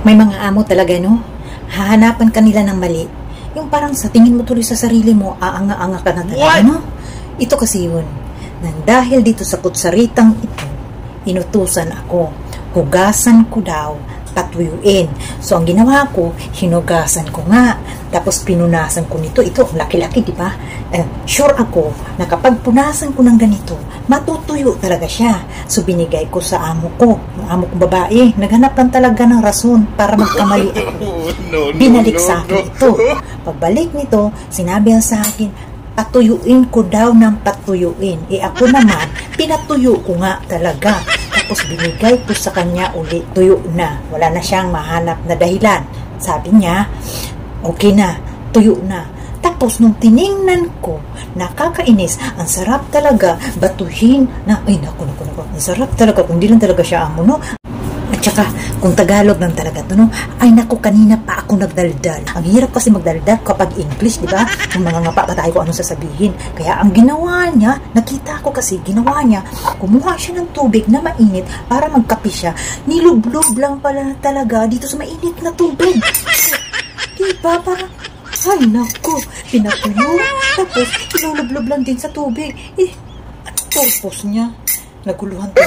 May mga amo talaga, no? Hahanapan ka nila ng mali. Yung parang sa tingin mo tuloy sa sarili mo, aanga-anga ka na talaga, no? Ito kasi yun. Nang dahil dito sa kutsaritang ito, inutusan ako. Hugasan ko daw, patuyuin. So, ang ginawa ko, hinugasan ko nga. Tapos, pinunasan ko nito. Ito, laki-laki, di ba? Sure ako na kapag punasan ko ng ganito, matutuyo talaga siya. So, binigay ko sa amo ko. Yung amo kong babae, naghanap lang talaga ng rason para magkamali ako. Binalik sa akin ito. Pagbalik nito, sinabi niya sa akin, patuyuin ko daw ng patuyuin. Ako naman, pinatuyo ko nga talaga. Tapos binigay ko sa kanya ulit, tuyo na. Wala na siyang mahanap na dahilan. Sabi niya, okay na, tuyo na. Tapos nung tiningnan ko, nakakainis, ang sarap talaga, batuhin na, ay naku, ang sarap talaga, kung di lang talaga siya amo, no? At saka, kung Tagalog lang talaga ito, no? Ay naku, kanina pa ako nagdaldal. Ang hirap kasi magdaldal kapag English, di ba? Yung mga ngapa pa tayo kung anong sasabihin. Kaya ang ginawa niya, nakita ko kasi, ginawa niya, kumuha siya ng tubig na mainit para magkape siya. Nilublob lang pala talaga dito sa mainit na tubig. Diba? Parang, ay naku, pinatuyo. Tapos, inulublob lang din sa tubig. Ano purpose niya? Naguluhan ko.